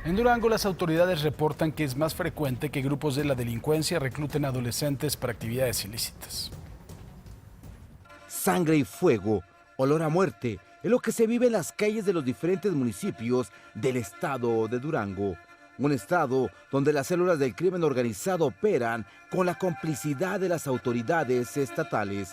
En Durango, las autoridades reportan que es más frecuente que grupos de la delincuencia recluten a adolescentes para actividades ilícitas. Sangre y fuego, olor a muerte, es lo que se vive en las calles de los diferentes municipios del estado de Durango. Un estado donde las células del crimen organizado operan con la complicidad de las autoridades estatales.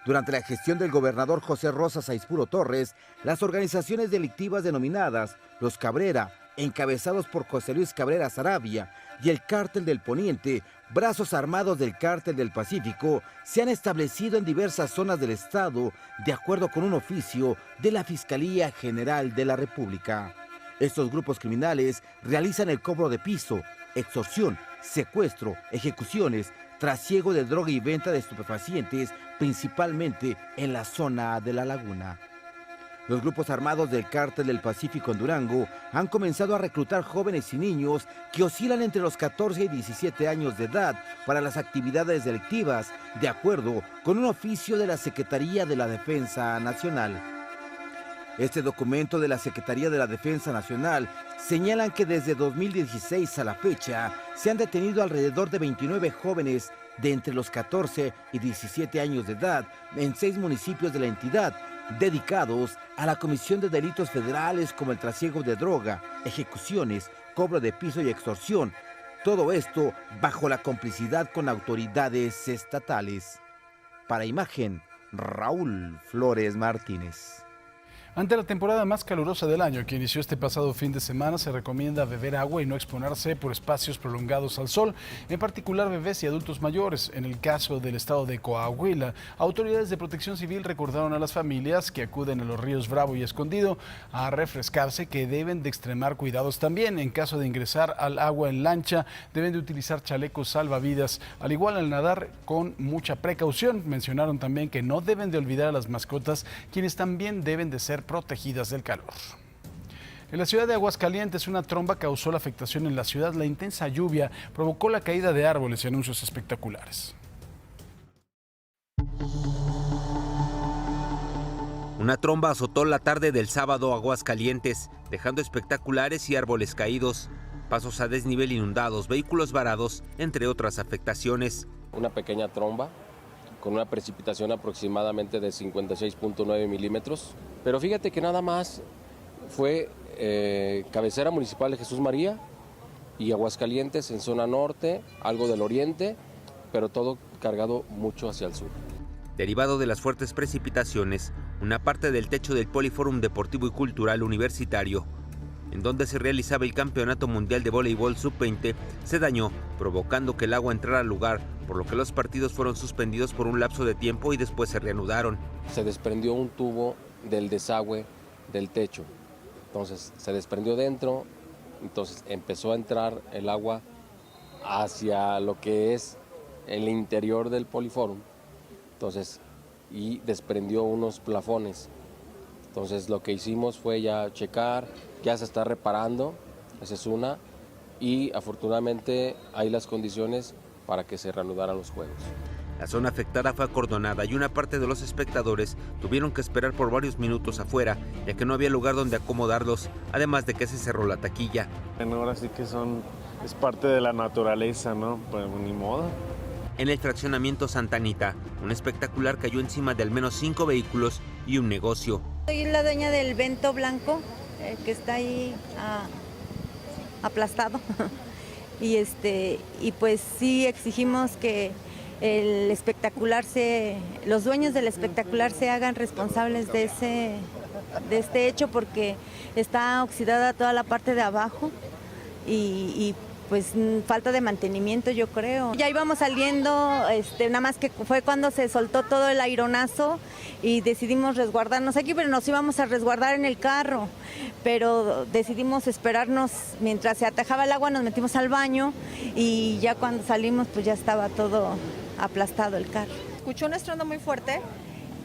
Durante la gestión del gobernador José Rosa Saizpuro Torres, las organizaciones delictivas denominadas Los Cabrera, encabezados por José Luis Cabrera Sarabia, y el Cártel del Poniente, brazos armados del Cártel del Pacífico, se han establecido en diversas zonas del estado, de acuerdo con un oficio de la Fiscalía General de la República. Estos grupos criminales realizan el cobro de piso, extorsión, secuestro, ejecuciones, trasiego de droga y venta de estupefacientes, principalmente en la zona de La Laguna. Los grupos armados del Cártel del Pacífico en Durango han comenzado a reclutar jóvenes y niños que oscilan entre los 14 y 17 años de edad para las actividades delictivas, de acuerdo con un oficio de la Secretaría de la Defensa Nacional. Este documento de la Secretaría de la Defensa Nacional señalan que desde 2016 a la fecha se han detenido alrededor de 29 jóvenes de entre los 14 y 17 años de edad en 6 municipios de la entidad, dedicados a la comisión de delitos federales como el trasiego de droga, ejecuciones, cobro de piso y extorsión. Todo esto bajo la complicidad con autoridades estatales. Para Imagen, Raúl Flores Martínez. Ante la temporada más calurosa del año, que inició este pasado fin de semana, se recomienda beber agua y no exponerse por espacios prolongados al sol, en particular bebés y adultos mayores. En el caso del estado de Coahuila, autoridades de Protección Civil recordaron a las familias que acuden a los ríos Bravo y Escondido a refrescarse que deben de extremar cuidados también. En caso de ingresar al agua en lancha, deben de utilizar chalecos salvavidas, al igual al nadar con mucha precaución. Mencionaron también que no deben de olvidar a las mascotas, quienes también deben de ser protegidas del calor. En la ciudad de Aguascalientes, una tromba causó la afectación en la ciudad. La intensa lluvia provocó la caída de árboles y anuncios espectaculares. Una tromba azotó la tarde del sábado a Aguascalientes, dejando espectaculares y árboles caídos, pasos a desnivel inundados, vehículos varados, entre otras afectaciones. Una pequeña tromba con una precipitación aproximadamente de 56.9 milímetros. Pero fíjate que nada más fue cabecera municipal de Jesús María y Aguascalientes en zona norte, algo del oriente, pero todo cargado mucho hacia el sur. Derivado de las fuertes precipitaciones, una parte del techo del Poliforum Deportivo y Cultural Universitario, en donde se realizaba el Campeonato Mundial de Voleibol Sub-20, se dañó, provocando que el agua entrara al lugar, por lo que los partidos fueron suspendidos por un lapso de tiempo y después se reanudaron. Se desprendió un tubo del desagüe del techo, entonces se desprendió dentro, entonces empezó a entrar el agua hacia lo que es el interior del Poliforum, entonces, y desprendió unos plafones. Entonces lo que hicimos fue ya checar, ya se está reparando, esa es una, y afortunadamente hay las condiciones para que se reanudaran los juegos. La zona afectada fue acordonada y una parte de los espectadores tuvieron que esperar por varios minutos afuera, ya que no había lugar donde acomodarlos, además de que se cerró la taquilla. Bueno, ahora sí que es parte de la naturaleza, ¿no? Pues ni modo. En el fraccionamiento Santa Anita, un espectacular cayó encima de al menos 5 vehículos y un negocio. Soy la dueña del Vento Blanco, que está ahí aplastado. Y pues sí exigimos que el espectacular los dueños del espectacular se hagan responsables de este hecho, porque está oxidada toda la parte de abajo y pues falta de mantenimiento, yo creo. Ya íbamos saliendo, nada más que fue cuando se soltó todo el aironazo y decidimos resguardarnos aquí, pero nos íbamos a resguardar en el carro, pero decidimos esperarnos mientras se atajaba el agua, nos metimos al baño y ya cuando salimos pues ya estaba todo aplastado el carro. Escuchó un estruendo muy fuerte.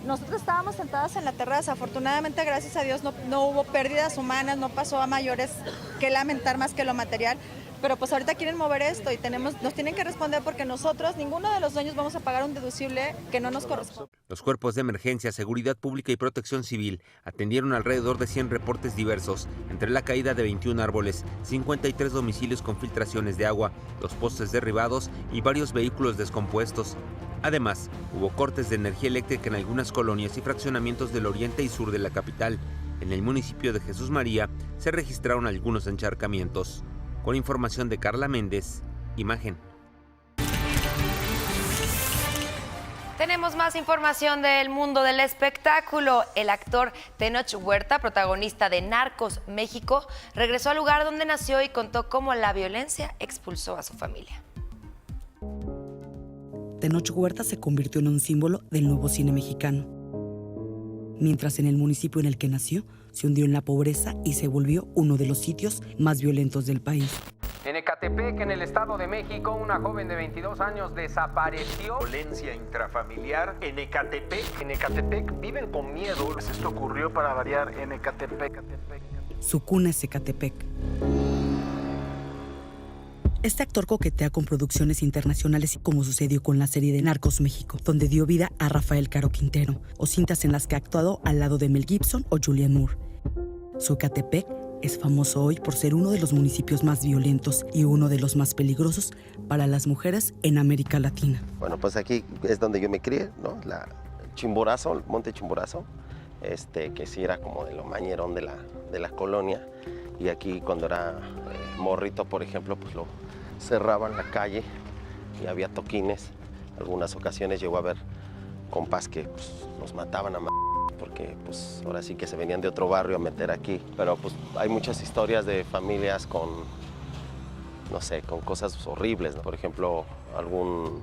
Nosotros estábamos sentadas en la terraza, afortunadamente, gracias a Dios, no hubo pérdidas humanas, no pasó a mayores que lamentar más que lo material. pero pues ahorita quieren mover esto y nos tienen que responder porque nosotros, ninguno de los dueños vamos a pagar un deducible que no nos corresponde. Los cuerpos de emergencia, seguridad pública y protección civil atendieron alrededor de 100 reportes diversos, entre la caída de 21 árboles, 53 domicilios con filtraciones de agua, 2 postes derribados y varios vehículos descompuestos. Además, hubo cortes de energía eléctrica en algunas colonias y fraccionamientos del oriente y sur de la capital. En el municipio de Jesús María se registraron algunos encharcamientos. Con información de Carla Méndez, Imagen. Tenemos más información del mundo del espectáculo. El actor Tenoch Huerta, protagonista de Narcos México, regresó al lugar donde nació y contó cómo la violencia expulsó a su familia. Tenoch Huerta se convirtió en un símbolo del nuevo cine mexicano. Mientras en el municipio en el que nació, se hundió en la pobreza y se volvió uno de los sitios más violentos del país. En Ecatepec, en el Estado de México, una joven de 22 años desapareció. Violencia intrafamiliar en Ecatepec. En Ecatepec viven con miedo. Esto ocurrió, para variar, en Ecatepec. Su cuna es Ecatepec. Este actor coquetea con producciones internacionales, como sucedió con la serie de Narcos México, donde dio vida a Rafael Caro Quintero, o cintas en las que ha actuado al lado de Mel Gibson o Julianne Moore. Su Ecatepec es famoso hoy por ser uno de los municipios más violentos y uno de los más peligrosos para las mujeres en América Latina. Bueno, pues aquí es donde yo me crié, ¿no? Chimborazo, el Monte Chimborazo, que sí era como de lo mañerón de la colonia. Y aquí cuando era morrito, por ejemplo, pues lo cerraban la calle y había toquines. Algunas ocasiones llegó a haber compas que pues, nos mataban a porque pues ahora sí que se venían de otro barrio a meter aquí. Pero pues hay muchas historias de familias con, no sé, con cosas horribles, ¿no? Por ejemplo, algún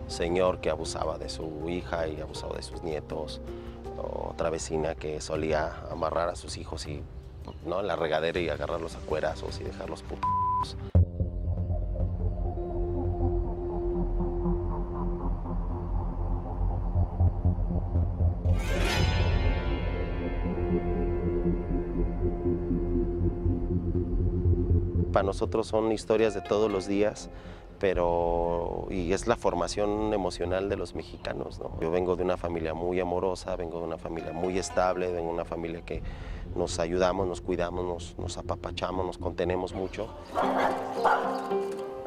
señor que abusaba de su hija y abusaba de sus nietos. O otra vecina que solía amarrar a sus hijos y, ¿no?, en la regadera y agarrarlos a cuerazos y dejarlos putos. Para nosotros son historias de todos los días, y es la formación emocional de los mexicanos, ¿no? Yo vengo de una familia muy amorosa, vengo de una familia muy estable, vengo de una familia que nos ayudamos, nos cuidamos, nos apapachamos, nos contenemos mucho.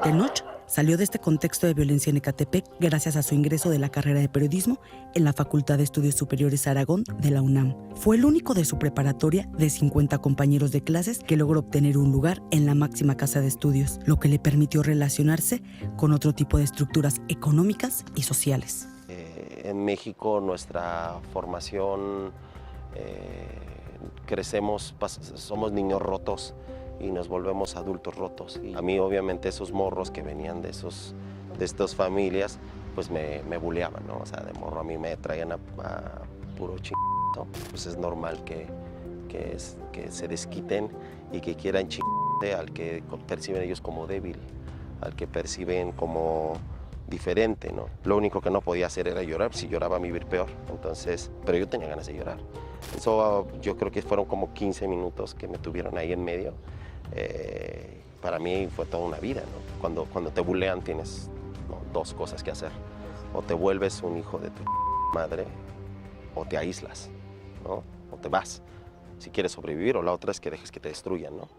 Tenoch salió de este contexto de violencia en Ecatepec gracias a su ingreso de la carrera de periodismo en la Facultad de Estudios Superiores Aragón de la UNAM. Fue el único de su preparatoria de 50 compañeros de clases que logró obtener un lugar en la máxima casa de estudios, lo que le permitió relacionarse con otro tipo de estructuras económicas y sociales. En México nuestra formación, crecemos, somos niños rotos y nos volvemos adultos rotos. Y a mí obviamente esos morros que venían de estas familias, pues me buleaban, ¿no? O sea, de morro a mí me traían a puro chingado. Pues es normal que se desquiten y que quieran chingarte al que perciben ellos como débil, al que perciben como diferente, ¿no? Lo único que no podía hacer era llorar, si lloraba me iba a ir peor. Entonces, pero yo tenía ganas de llorar. Eso yo creo que fueron como 15 minutos que me tuvieron ahí en medio. Para mí fue toda una vida, ¿no? Cuando te bulean tienes, ¿no?, 2 cosas que hacer. O te vuelves un hijo de tu madre o te aíslas, ¿no? O te vas, si quieres sobrevivir, o la otra es que dejes que te destruyan, ¿no?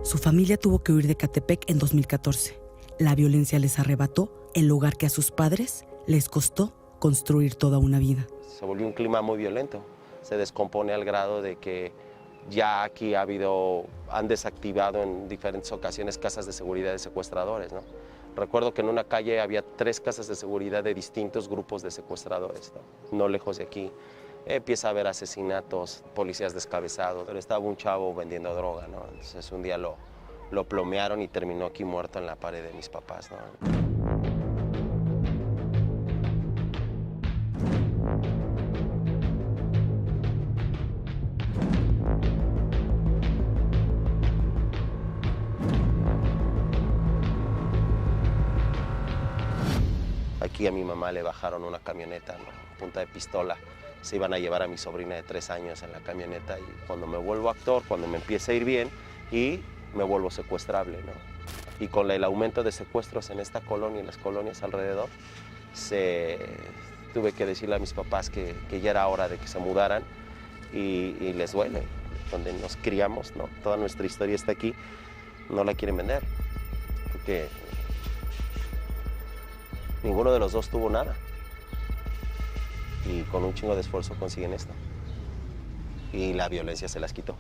Su familia tuvo que huir de Ecatepec en 2014. La violencia les arrebató el lugar que a sus padres les costó construir toda una vida. Se volvió un clima muy violento. Se descompone al grado de que ya aquí han desactivado en diferentes ocasiones casas de seguridad de secuestradores, ¿no? Recuerdo que en una calle había 3 casas de seguridad de distintos grupos de secuestradores, ¿no? No lejos de aquí. Empieza a haber asesinatos, policías descabezados, pero estaba un chavo vendiendo droga, ¿no? Entonces un día lo plomearon y terminó aquí muerto en la pared de mis papás, ¿no? Aquí a mi mamá le bajaron una camioneta, ¿no?, punta de pistola. Se iban a llevar a mi sobrina de 3 años en la camioneta y cuando me vuelvo actor, cuando me empieza a ir bien y me vuelvo secuestrable, ¿no? Y con el aumento de secuestros en esta colonia y las colonias alrededor, tuve que decirle a mis papás que ya era hora de que se mudaran y les duele. Donde nos criamos, ¿no? Toda nuestra historia está aquí, no la quieren vender. Porque ninguno de los dos tuvo nada. Y con un chingo de esfuerzo consiguen esto. Y la violencia se las quitó.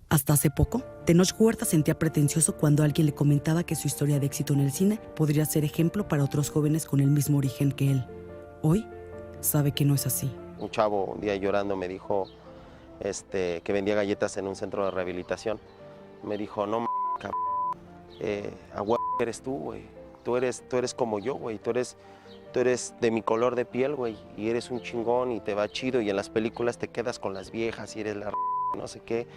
Hasta hace poco, Tenoch Huerta sentía pretencioso cuando alguien le comentaba que su historia de éxito en el cine podría ser ejemplo para otros jóvenes con el mismo origen que él. Hoy, sabe que no es así. Un chavo un día llorando me dijo que vendía galletas en un centro de rehabilitación. Me dijo, no, a huevo eres tú, güey. Tú eres como yo, güey. Tú eres de mi color de piel, güey. Y eres un chingón y te va chido. Y en las películas te quedas con las viejas y eres la no sé qué.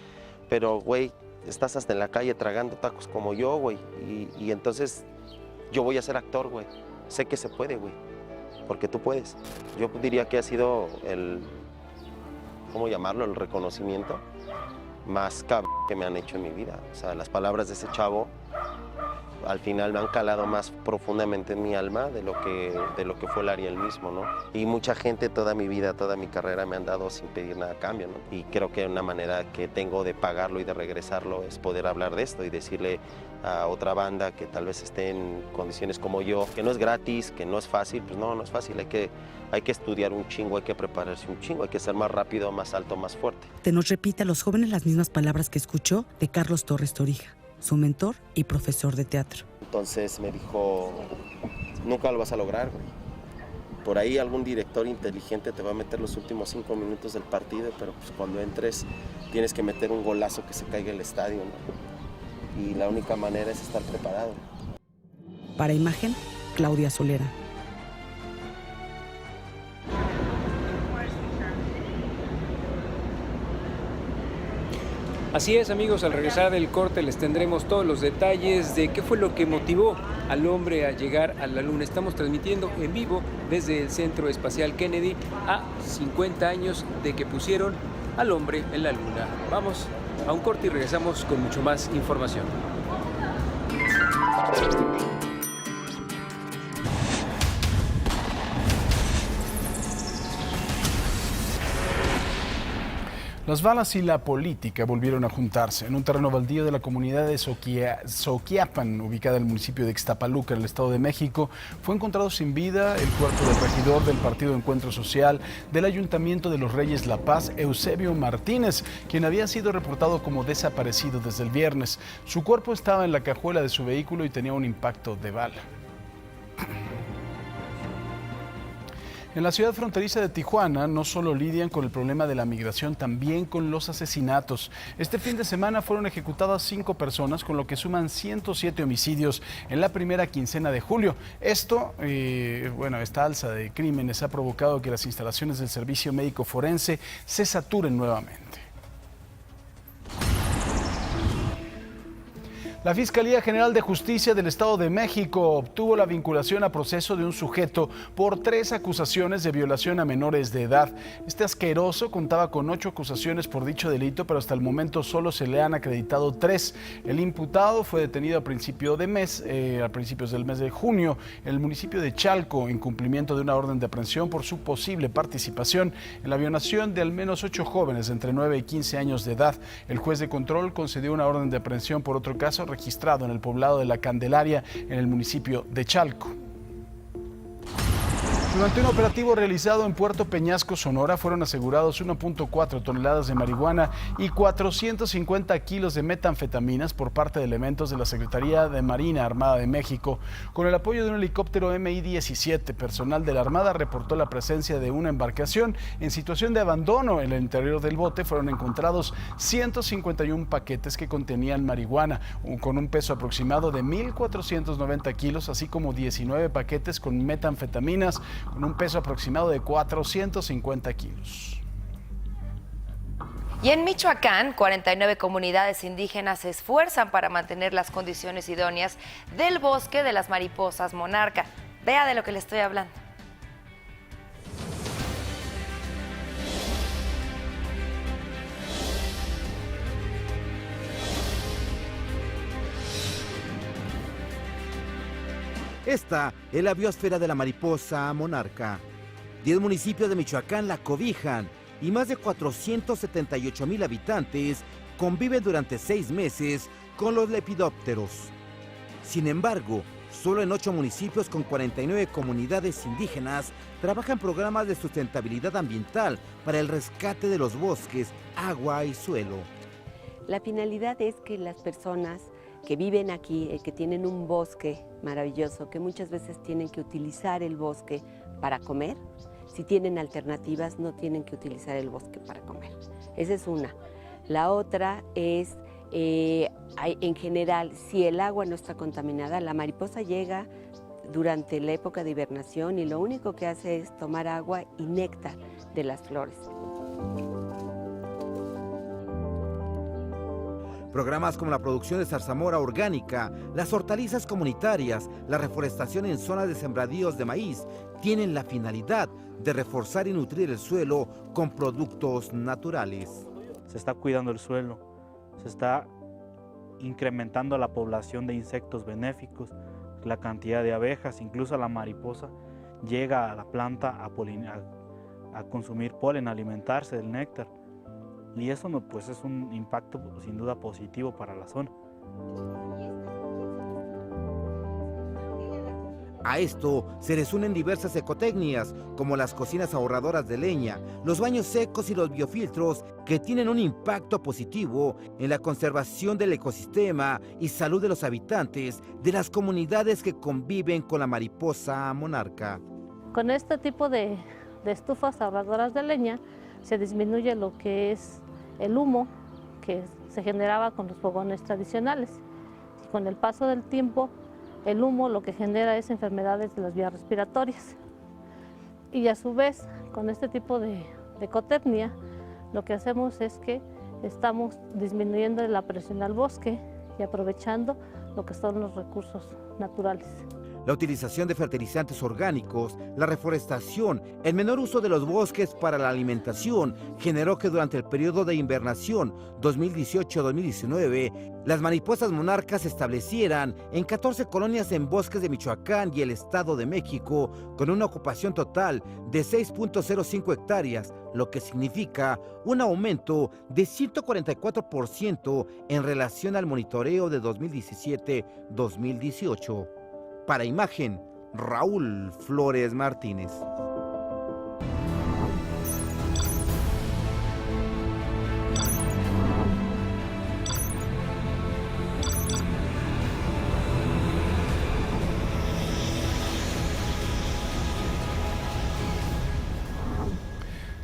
Pero, güey, estás hasta en la calle tragando tacos como yo, güey. Y entonces yo voy a ser actor, güey. Sé que se puede, güey. Porque tú puedes. Yo diría que ha sido ¿cómo llamarlo? El reconocimiento más cabrón que me han hecho en mi vida. O sea, las palabras de ese chavo al final me han calado más profundamente en mi alma de lo que fue el Ariel mismo, ¿no? Y mucha gente toda mi vida, toda mi carrera me han dado sin pedir nada a cambio, ¿no? Y creo que una manera que tengo de pagarlo y de regresarlo es poder hablar de esto y decirle a otra banda que tal vez esté en condiciones como yo, que no es gratis, que no es fácil, pues no es fácil, hay que estudiar un chingo, hay que prepararse un chingo, hay que ser más rápido, más alto, más fuerte. Tenoch repite a los jóvenes las mismas palabras que escuchó de Carlos Torres Torija, su mentor y profesor de teatro. Entonces me dijo, nunca lo vas a lograr, güey. Por ahí algún director inteligente te va a meter los últimos 5 minutos del partido, pero pues cuando entres tienes que meter un golazo que se caiga el estadio, ¿no? Y la única manera es estar preparado. Para Imagen, Claudia Solera. Así es, amigos, al regresar del corte les tendremos todos los detalles de qué fue lo que motivó al hombre a llegar a la Luna. Estamos transmitiendo en vivo desde el Centro Espacial Kennedy a 50 años de que pusieron al hombre en la Luna. Vamos a un corte y regresamos con mucho más información. Las balas y la política volvieron a juntarse. En un terreno baldío de la comunidad de Soquiapan, ubicada en el municipio de Ixtapaluca, en el Estado de México, fue encontrado sin vida el cuerpo del regidor del Partido Encuentro Social del Ayuntamiento de Los Reyes La Paz, Eusebio Martínez, quien había sido reportado como desaparecido desde el viernes. Su cuerpo estaba en la cajuela de su vehículo y tenía un impacto de bala. En la ciudad fronteriza de Tijuana no solo lidian con el problema de la migración, también con los asesinatos. Este fin de semana fueron ejecutadas 5 personas, con lo que suman 107 homicidios en la primera quincena de julio. Esto, esta alza de crímenes ha provocado que las instalaciones del Servicio Médico Forense se saturen nuevamente. La Fiscalía General de Justicia del Estado de México obtuvo la vinculación a proceso de un sujeto por 3 acusaciones de violación a menores de edad. Este asqueroso contaba con 8 acusaciones por dicho delito, pero hasta el momento solo se le han acreditado 3. El imputado fue detenido a principios del mes de junio en el municipio de Chalco, en cumplimiento de una orden de aprehensión por su posible participación en la violación de al menos 8 jóvenes entre 9 y 15 años de edad. El juez de control concedió una orden de aprehensión por otro caso registrado en el poblado de La Candelaria, en el municipio de Chalco. Durante un operativo realizado en Puerto Peñasco, Sonora, fueron asegurados 1.4 toneladas de marihuana y 450 kilos de metanfetaminas por parte de elementos de la Secretaría de Marina Armada de México. Con el apoyo de un helicóptero Mi-17, personal de la Armada reportó la presencia de una embarcación en situación de abandono. En el interior del bote fueron encontrados 151 paquetes que contenían marihuana, con un peso aproximado de 1.490 kilos, así como 19 paquetes con metanfetaminas, con un peso aproximado de 450 kilos. Y en Michoacán, 49 comunidades indígenas se esfuerzan para mantener las condiciones idóneas del bosque de las mariposas monarca. Vea de lo que le estoy hablando. Esta es la biosfera de la mariposa monarca. 10 municipios de Michoacán la cobijan y más de 478,000 habitantes conviven durante 6 meses con los lepidópteros. Sin embargo, solo en 8 municipios con 49 comunidades indígenas trabajan programas de sustentabilidad ambiental para el rescate de los bosques, agua y suelo. La finalidad es que las personas que viven aquí, que tienen un bosque maravilloso, que muchas veces tienen que utilizar el bosque para comer, si tienen alternativas no tienen que utilizar el bosque para comer. Esa es una. La otra es, en general, si el agua no está contaminada, la mariposa llega durante la época de hibernación y lo único que hace es tomar agua y néctar de las flores. Programas como la producción de zarzamora orgánica, las hortalizas comunitarias, la reforestación en zonas de sembradíos de maíz, tienen la finalidad de reforzar y nutrir el suelo con productos naturales. Se está cuidando el suelo, se está incrementando la población de insectos benéficos, la cantidad de abejas, incluso la mariposa llega a la planta a consumir polen, a alimentarse del néctar. Y eso pues es un impacto sin duda positivo para la zona. A esto se les unen diversas ecotecnias, como las cocinas ahorradoras de leña, los baños secos y los biofiltros, que tienen un impacto positivo en la conservación del ecosistema y salud de los habitantes de las comunidades que conviven con la mariposa monarca. Con este tipo de estufas ahorradoras de leña se disminuye lo que es el humo que se generaba con los fogones tradicionales. Y con el paso del tiempo, el humo lo que genera es enfermedades de las vías respiratorias. Y a su vez, con este tipo de ecotecnia, lo que hacemos es que estamos disminuyendo la presión al bosque y aprovechando lo que son los recursos naturales. La utilización de fertilizantes orgánicos, la reforestación, el menor uso de los bosques para la alimentación generó que durante el periodo de invernación 2018-2019, las mariposas monarcas se establecieran en 14 colonias en bosques de Michoacán y el Estado de México, con una ocupación total de 6.05 hectáreas, lo que significa un aumento de 144% en relación al monitoreo de 2017-2018. Para Imagen, Raúl Flores Martínez.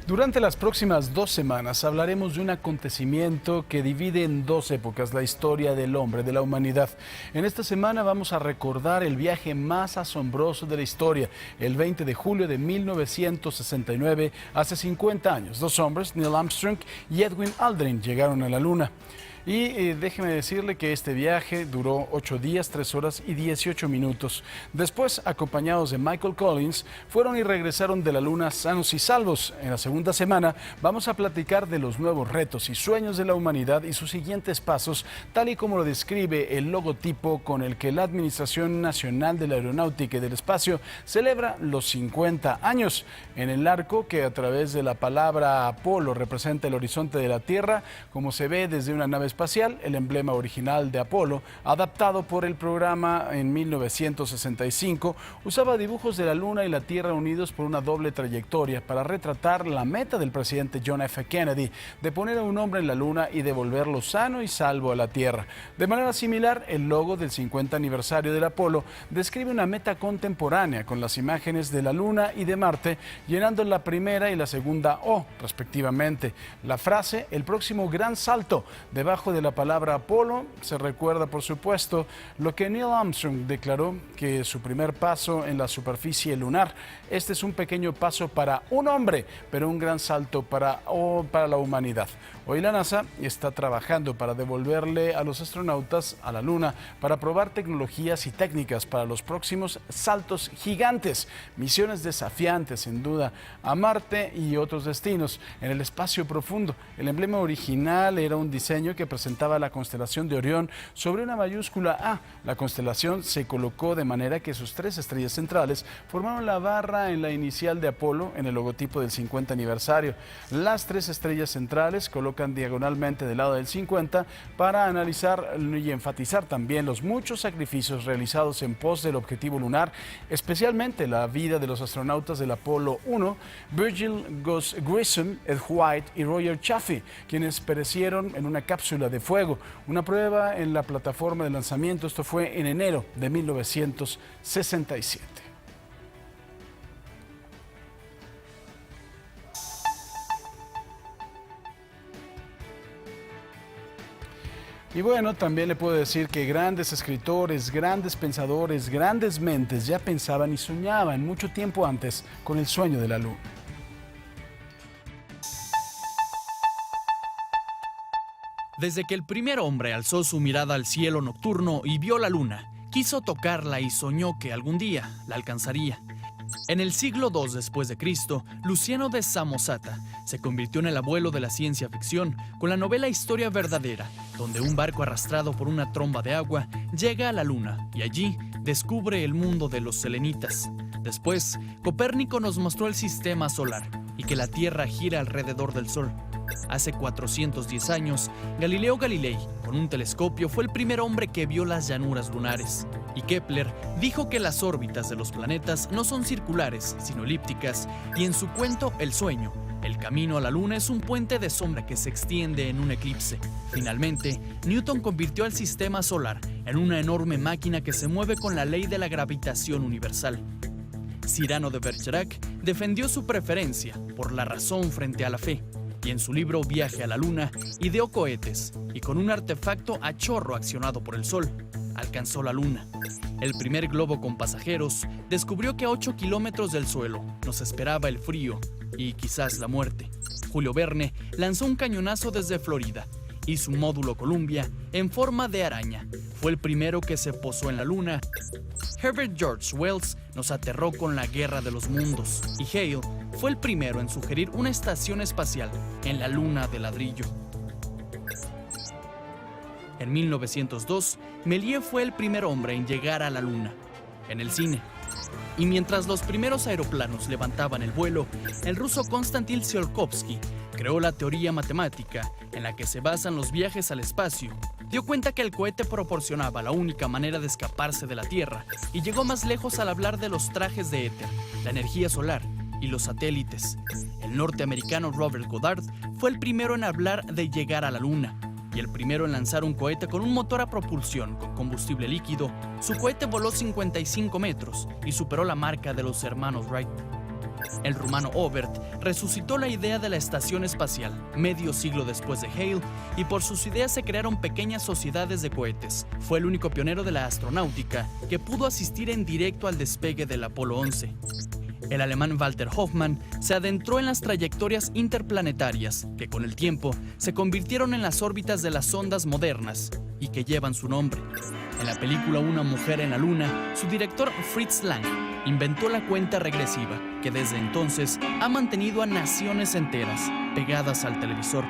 Durante las próximas 2 semanas hablaremos de un acontecimiento que divide en 2 épocas la historia del hombre, de la humanidad. En esta semana vamos a recordar el viaje más asombroso de la historia, el 20 de julio de 1969, hace 50 años. 2 hombres, Neil Armstrong y Edwin Aldrin, llegaron a la Luna. Y déjeme decirle que este viaje duró 8 días, 3 horas y 18 minutos. Después, acompañados de Michael Collins, fueron y regresaron de la Luna sanos y salvos. En la segunda semana vamos a platicar de los nuevos retos y sueños de la humanidad y sus siguientes pasos, tal y como lo describe el logotipo con el que la Administración Nacional de la Aeronáutica y del Espacio celebra los 50 años. En el arco, que a través de la palabra Apolo representa el horizonte de la Tierra, como se ve desde una nave espacial, el emblema original de Apolo, adaptado por el programa en 1965, usaba dibujos de la Luna y la Tierra unidos por una doble trayectoria para retratar la meta del presidente John F. Kennedy de poner a un hombre en la Luna y devolverlo sano y salvo a la Tierra. De manera similar, el logo del 50 aniversario del Apolo describe una meta contemporánea con las imágenes de la Luna y de Marte, llenando la primera y la segunda O, respectivamente. La frase, el próximo gran salto, debajo de la palabra Apolo, se recuerda, por supuesto, lo que Neil Armstrong declaró que su primer paso en la superficie lunar. Este es un pequeño paso para un hombre, pero un gran salto para la humanidad. Hoy la NASA está trabajando para devolverle a los astronautas a la Luna para probar tecnologías y técnicas para los próximos saltos gigantes, misiones desafiantes, sin duda, a Marte y otros destinos en el espacio profundo. El emblema original era un diseño que representaba la constelación de Orión sobre una mayúscula A. La constelación se colocó de manera que sus 3 estrellas centrales formaron la barra en la inicial de Apolo en el logotipo del 50 aniversario. Las 3 estrellas centrales colocan diagonalmente del lado del 50 para analizar y enfatizar también los muchos sacrificios realizados en pos del objetivo lunar, especialmente la vida de los astronautas del Apolo 1, Virgil Grissom, Ed White y Roger Chaffee, quienes perecieron en una cápsula de fuego. Una prueba en la plataforma de lanzamiento, esto fue en enero de 1967. Y bueno, también le puedo decir que grandes escritores, grandes pensadores, grandes mentes ya pensaban y soñaban mucho tiempo antes con el sueño de la luna. Desde que el primer hombre alzó su mirada al cielo nocturno y vio la luna, quiso tocarla y soñó que algún día la alcanzaría. En el siglo II después de Cristo, Luciano de Samosata se convirtió en el abuelo de la ciencia ficción con la novela Historia Verdadera, donde un barco arrastrado por una tromba de agua llega a la luna y allí descubre el mundo de los selenitas. Después, Copérnico nos mostró el sistema solar y que la Tierra gira alrededor del Sol. Hace 410 años, Galileo Galilei, con un telescopio, fue el primer hombre que vio las llanuras lunares. Y Kepler dijo que las órbitas de los planetas no son circulares, sino elípticas, y en su cuento El sueño, el camino a la luna es un puente de sombra que se extiende en un eclipse. Finalmente, Newton convirtió al sistema solar en una enorme máquina que se mueve con la ley de la gravitación universal. Cyrano de Bergerac defendió su preferencia por la razón frente a la fe. Y en su libro Viaje a la Luna, ideó cohetes y con un artefacto a chorro accionado por el Sol, alcanzó la Luna. El primer globo con pasajeros descubrió que a 8 kilómetros del suelo nos esperaba el frío y quizás la muerte. Julio Verne lanzó un cañonazo desde Florida y su módulo Columbia, en forma de araña, fue el primero que se posó en la Luna. Herbert George Wells nos aterró con la Guerra de los Mundos y Hale fue el primero en sugerir una estación espacial en la Luna de ladrillo. En 1902, Méliès fue el primer hombre en llegar a la Luna, en el cine. Y mientras los primeros aeroplanos levantaban el vuelo, el ruso Konstantin Tsiolkovsky creó la teoría matemática en la que se basan los viajes al espacio. Dio cuenta que el cohete proporcionaba la única manera de escaparse de la Tierra y llegó más lejos al hablar de los trajes de éter, la energía solar y los satélites. El norteamericano Robert Goddard fue el primero en hablar de llegar a la Luna y el primero en lanzar un cohete con un motor a propulsión con combustible líquido. Su cohete voló 55 metros y superó la marca de los hermanos Wright. El rumano Obert resucitó la idea de la estación espacial medio siglo después de Hale y por sus ideas se crearon pequeñas sociedades de cohetes. Fue el único pionero de la astronáutica que pudo asistir en directo al despegue del Apolo 11. El alemán Walter Hoffmann se adentró en las trayectorias interplanetarias que con el tiempo se convirtieron en las órbitas de las sondas modernas y que llevan su nombre. En la película Una mujer en la luna, su director Fritz Lang inventó la cuenta regresiva que desde entonces ha mantenido a naciones enteras pegadas al televisor.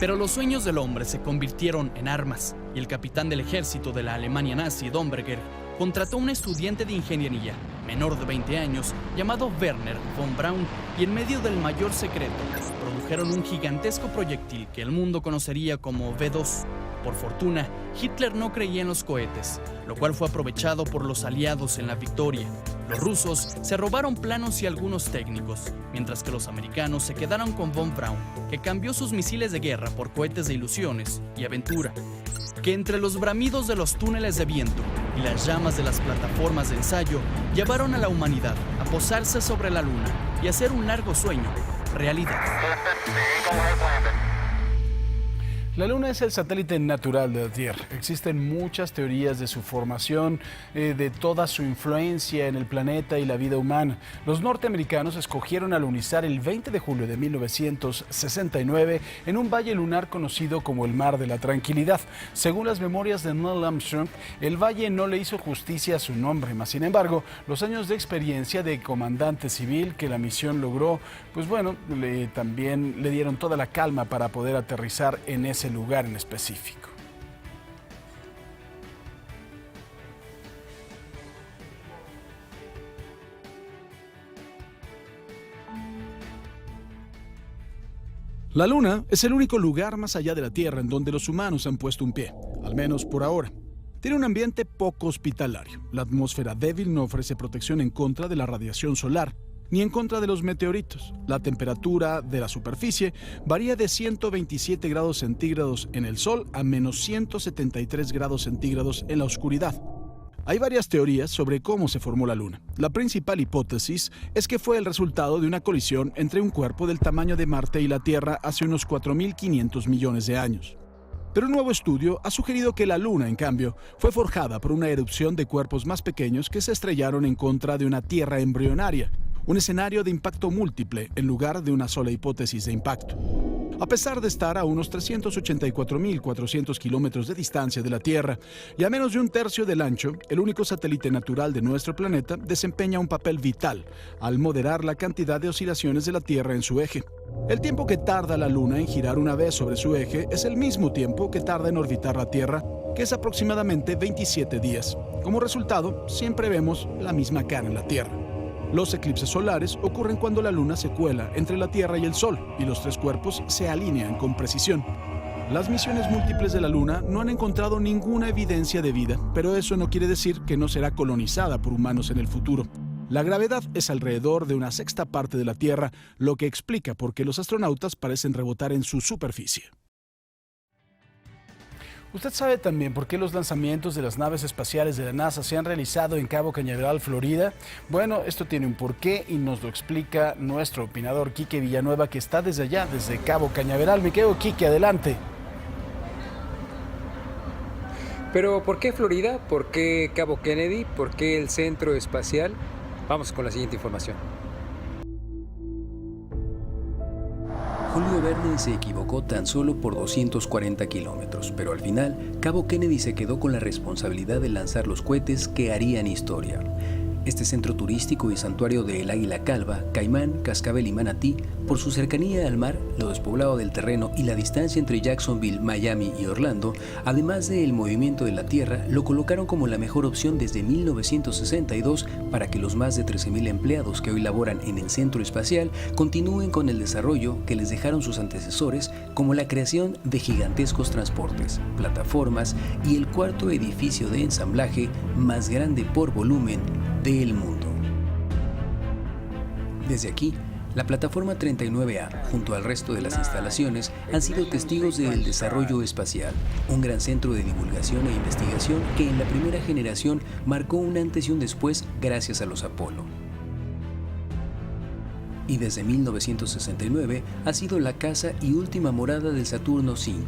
Pero los sueños del hombre se convirtieron en armas y el capitán del ejército de la Alemania nazi, Domberger, contrató a un estudiante de ingeniería menor de 20 años llamado Werner von Braun y en medio del mayor secreto produjeron un gigantesco proyectil que el mundo conocería como V2. Por fortuna, Hitler no creía en los cohetes, lo cual fue aprovechado por los aliados en la victoria. Los rusos se robaron planos y algunos técnicos, mientras que los americanos se quedaron con von Braun, que cambió sus misiles de guerra por cohetes de ilusiones y aventura, que entre los bramidos de los túneles de viento y las llamas de las plataformas de ensayo llevaron a la humanidad a posarse sobre la luna y hacer un largo sueño realidad. La Luna es el satélite natural de la Tierra. Existen muchas teorías de su formación, de toda su influencia en el planeta y la vida humana. Los norteamericanos escogieron alunizar el 20 de julio de 1969 en un valle lunar conocido como el Mar de la Tranquilidad. Según las memorias de Neil Armstrong, el valle no le hizo justicia a su nombre, mas sin embargo, los años de experiencia de comandante civil que la misión logró, también le dieron toda la calma para poder aterrizar en ese ese lugar en específico. La Luna es el único lugar más allá de la Tierra en donde los humanos han puesto un pie, al menos por ahora. Tiene un ambiente poco hospitalario. La atmósfera débil no ofrece protección en contra de la radiación solar, ni en contra de los meteoritos. La temperatura de la superficie varía de 127 grados centígrados en el Sol a menos 173 grados centígrados en la oscuridad. Hay varias teorías sobre cómo se formó la Luna. La principal hipótesis es que fue el resultado de una colisión entre un cuerpo del tamaño de Marte y la Tierra hace unos 4.500 millones de años. Pero un nuevo estudio ha sugerido que la Luna, en cambio, fue forjada por una erupción de cuerpos más pequeños que se estrellaron en contra de una Tierra embrionaria, un escenario de impacto múltiple en lugar de una sola hipótesis de impacto. A pesar de estar a unos 384.400 kilómetros de distancia de la Tierra y a menos de un tercio del ancho, el único satélite natural de nuestro planeta desempeña un papel vital al moderar la cantidad de oscilaciones de la Tierra en su eje. El tiempo que tarda la Luna en girar una vez sobre su eje es el mismo tiempo que tarda en orbitar la Tierra, que es aproximadamente 27 días. Como resultado, siempre vemos la misma cara en la Tierra. Los eclipses solares ocurren cuando la Luna se cuela entre la Tierra y el Sol y los tres cuerpos se alinean con precisión. Las misiones múltiples de la Luna no han encontrado ninguna evidencia de vida, pero eso no quiere decir que no será colonizada por humanos en el futuro. La gravedad es alrededor de una sexta parte de la Tierra, lo que explica por qué los astronautas parecen rebotar en su superficie. ¿Usted sabe también por qué los lanzamientos de las naves espaciales de la NASA se han realizado en Cabo Cañaveral, Florida? Bueno, esto tiene un porqué y nos lo explica nuestro opinador Quique Villanueva, que está desde allá, desde Cabo Cañaveral. Me quedo, Quique, adelante. Pero ¿por qué Florida? ¿Por qué Cabo Kennedy? ¿Por qué el centro espacial? Vamos con la siguiente información. Julio Verne se equivocó tan solo por 240 kilómetros, pero al final, Cabo Kennedy se quedó con la responsabilidad de lanzar los cohetes que harían historia. Este centro turístico y santuario del Águila Calva, Caimán, Cascabel y Manatí, por su cercanía al mar, lo despoblado del terreno y la distancia entre Jacksonville, Miami y Orlando, además del movimiento de la Tierra, lo colocaron como la mejor opción desde 1962 para que los más de 13,000 empleados que hoy laboran en el centro espacial continúen con el desarrollo que les dejaron sus antecesores, como la creación de gigantescos transportes, plataformas y el cuarto edificio de ensamblaje más grande por volumen del mundo. Desde aquí, la plataforma 39A, junto al resto de las instalaciones, han sido testigos del desarrollo espacial, un gran centro de divulgación e investigación que en la primera generación marcó un antes y un después gracias a los Apolo. Y desde 1969 ha sido la casa y última morada del Saturno V.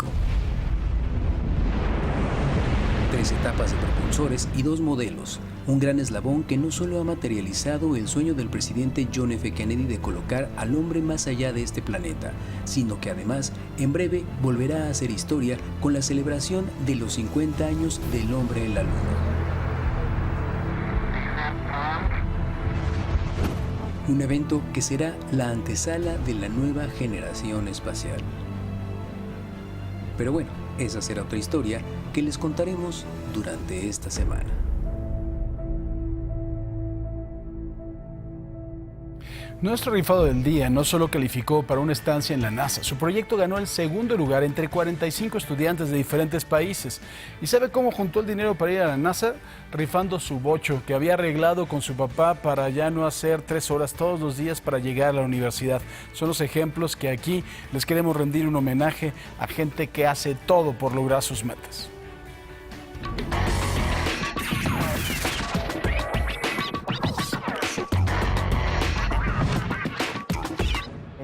3 etapas de propulsores y 2 modelos, un gran eslabón que no solo ha materializado el sueño del presidente John F. Kennedy de colocar al hombre más allá de este planeta, sino que además en breve volverá a hacer historia con la celebración de los 50 años del hombre en la Luna. Un evento que será la antesala de la nueva generación espacial. Pero bueno, esa será otra historia que les contaremos durante esta semana. Nuestro rifado del día no solo calificó para una estancia en la NASA, su proyecto ganó el segundo lugar entre 45 estudiantes de diferentes países. ¿Y sabe cómo juntó el dinero para ir a la NASA? Rifando su bocho, que había arreglado con su papá para ya no hacer 3 horas todos los días para llegar a la universidad. Son los ejemplos que aquí les queremos rendir un homenaje a gente que hace todo por lograr sus metas.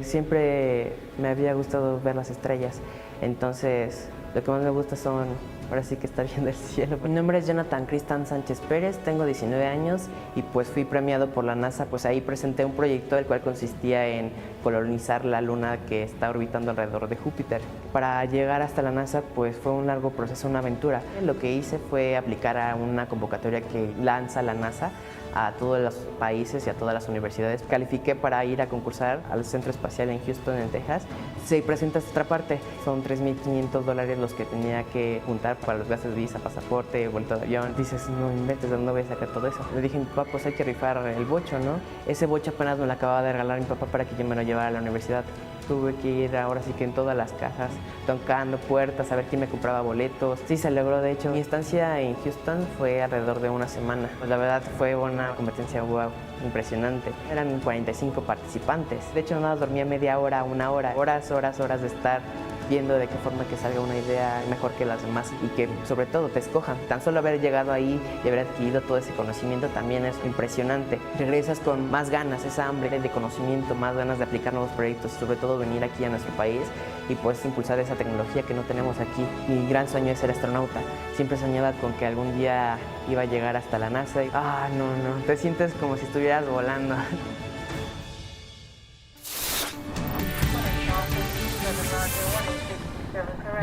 Siempre me había gustado ver las estrellas, entonces lo que más me gusta son, ahora sí que estar viendo el cielo. Mi nombre es Jonathan Cristian Sánchez Pérez, tengo 19 años y pues fui premiado por la NASA, pues ahí presenté un proyecto el cual consistía en colonizar la luna que está orbitando alrededor de Júpiter. Para llegar hasta la NASA pues fue un largo proceso, una aventura. Lo que hice fue aplicar a una convocatoria que lanza la NASA a todos los países y a todas las universidades. Califiqué para ir a concursar al Centro Espacial en Houston, en Texas. Se presenta esta otra parte, son $3,500 los que tenía que juntar para los gastos de visa, pasaporte, vuelto de avión. Dices, no inventes, ¿de dónde voy a sacar todo eso? Le dije a mi papá, pues hay que rifar el bocho, ¿no? Ese bocho apenas me lo acababa de regalar mi papá para que yo me lo llevara a la universidad. Tuve que ir ahora sí que en todas las casas, tocando puertas, a ver quién me compraba boletos. Sí, se logró, de hecho. Mi estancia en Houston fue alrededor de una semana. Pues la verdad fue una competencia wow, impresionante. Eran 45 participantes. De hecho, nada, dormía media hora, una hora. Horas de estar viendo de qué forma que salga una idea mejor que las demás y que sobre todo te escojan. Tan solo haber llegado ahí y haber adquirido todo ese conocimiento también es impresionante. Regresas con más ganas, esa hambre de conocimiento, más ganas de aplicar nuevos proyectos, sobre todo venir aquí a nuestro país y pues impulsar esa tecnología que no tenemos aquí. Mi gran sueño es ser astronauta. Siempre soñaba con que algún día iba a llegar hasta la NASA y no, te sientes como si estuvieras volando.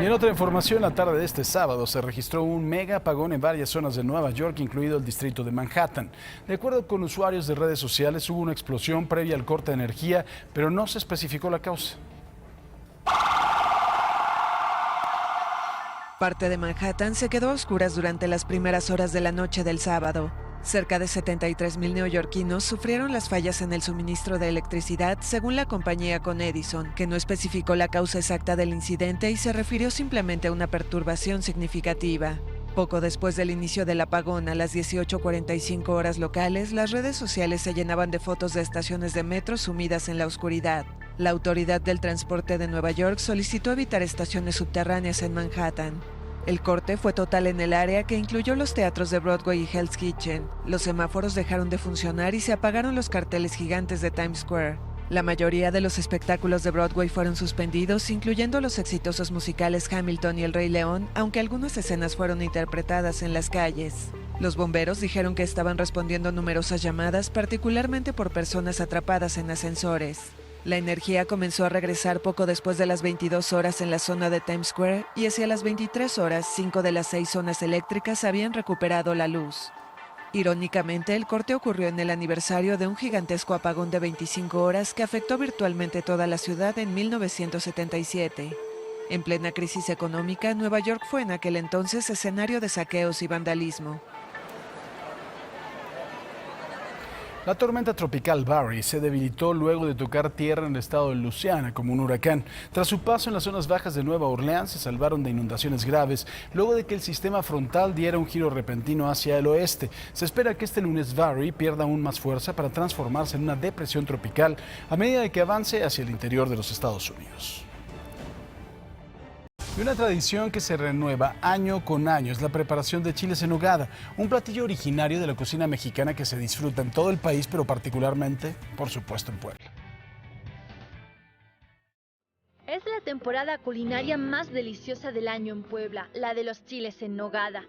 Y en otra información, la tarde de este sábado se registró un mega apagón en varias zonas de Nueva York, incluido el distrito de Manhattan. De acuerdo con usuarios de redes sociales, hubo una explosión previa al corte de energía, pero no se especificó la causa. Parte de Manhattan se quedó a oscuras durante las primeras horas de la noche del sábado. Cerca de 73,000 neoyorquinos sufrieron las fallas en el suministro de electricidad, según la compañía con Edison, que no especificó la causa exacta del incidente y se refirió simplemente a una perturbación significativa. Poco después del inicio del apagón, a las 18:45 horas locales, las redes sociales se llenaban de fotos de estaciones de metro sumidas en la oscuridad. La Autoridad del Transporte de Nueva York solicitó evitar estaciones subterráneas en Manhattan. El corte fue total en el área, que incluyó los teatros de Broadway y Hell's Kitchen. Los semáforos dejaron de funcionar y se apagaron los carteles gigantes de Times Square. La mayoría de los espectáculos de Broadway fueron suspendidos, incluyendo los exitosos musicales Hamilton y El Rey León, aunque algunas escenas fueron interpretadas en las calles. Los bomberos dijeron que estaban respondiendo numerosas llamadas, particularmente por personas atrapadas en ascensores. La energía comenzó a regresar poco después de las 22 horas en la zona de Times Square y hacia las 23 horas, 5 de las 6 zonas eléctricas habían recuperado la luz. Irónicamente, el corte ocurrió en el aniversario de un gigantesco apagón de 25 horas que afectó virtualmente toda la ciudad en 1977. En plena crisis económica, Nueva York fue en aquel entonces escenario de saqueos y vandalismo. La tormenta tropical Barry se debilitó luego de tocar tierra en el estado de Luisiana como un huracán. Tras su paso en las zonas bajas de Nueva Orleans, se salvaron de inundaciones graves luego de que el sistema frontal diera un giro repentino hacia el oeste. Se espera que este lunes Barry pierda aún más fuerza para transformarse en una depresión tropical a medida de que avance hacia el interior de los Estados Unidos. Y una tradición que se renueva año con año es la preparación de chiles en nogada, un platillo originario de la cocina mexicana que se disfruta en todo el país, pero particularmente, por supuesto, en Puebla. Es la temporada culinaria más deliciosa del año en Puebla, la de los chiles en nogada.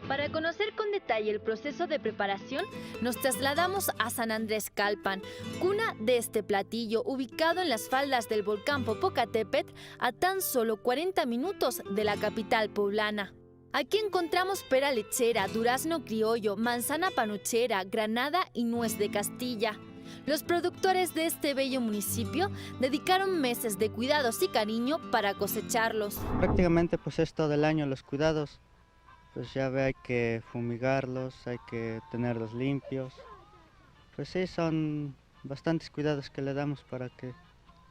Para conocer con detalle el proceso de preparación, nos trasladamos a San Andrés Calpan, cuna de este platillo, ubicado en las faldas del volcán Popocatépetl, a tan solo 40 minutos de la capital poblana. Aquí encontramos pera lechera, durazno criollo, manzana panuchera, granada y nuez de Castilla. Los productores de este bello municipio dedicaron meses de cuidados y cariño para cosecharlos. Prácticamente pues es todo el año los cuidados. Pues ya ve, hay que fumigarlos, hay que tenerlos limpios. Pues sí, son bastantes cuidados que le damos para que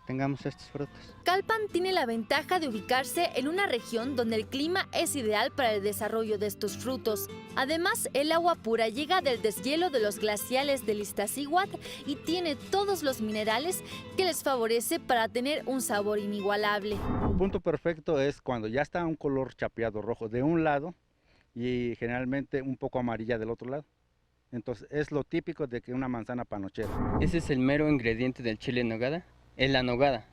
tengamos estos frutos. Calpan tiene la ventaja de ubicarse en una región donde el clima es ideal para el desarrollo de estos frutos. Además, el agua pura llega del deshielo de los glaciales del Iztaccíhuatl y tiene todos los minerales que les favorece para tener un sabor inigualable. El punto perfecto es cuando ya está un color chapeado rojo de un lado y generalmente un poco amarilla del otro lado. Entonces es lo típico de que una manzana panochera. Ese es el mero ingrediente del chile en nogada, es la nogada.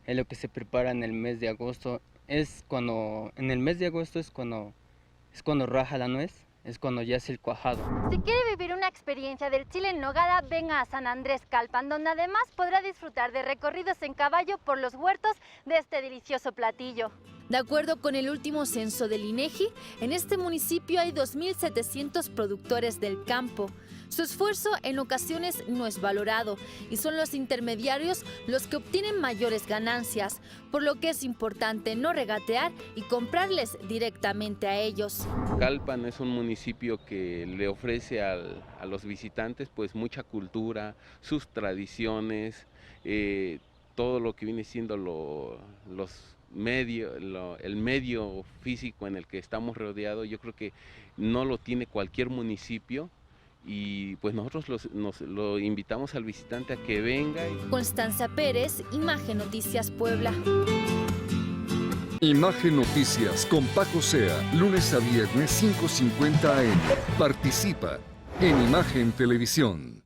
es lo que se prepara en el mes de agosto. En el mes de agosto es cuando raja la nuez, es cuando ya es el cuajado. Si quiere vivir una experiencia del chile en nogada, venga a San Andrés Calpan, donde además podrá disfrutar de recorridos en caballo por los huertos de este delicioso platillo. De acuerdo con el último censo del INEGI, en este municipio hay 2.700 productores del campo. Su esfuerzo en ocasiones no es valorado y son los intermediarios los que obtienen mayores ganancias, por lo que es importante no regatear y comprarles directamente a ellos. Calpan es un municipio que le ofrece a los visitantes pues mucha cultura, sus tradiciones, todo lo que viene siendo el medio físico en el que estamos rodeados. Yo creo que no lo tiene cualquier municipio. Y pues nosotros lo invitamos al visitante a que venga. Constanza Pérez, Imagen Noticias Puebla. Imagen Noticias con Paco Sea, lunes a viernes 5:50 AM. Participa en Imagen Televisión.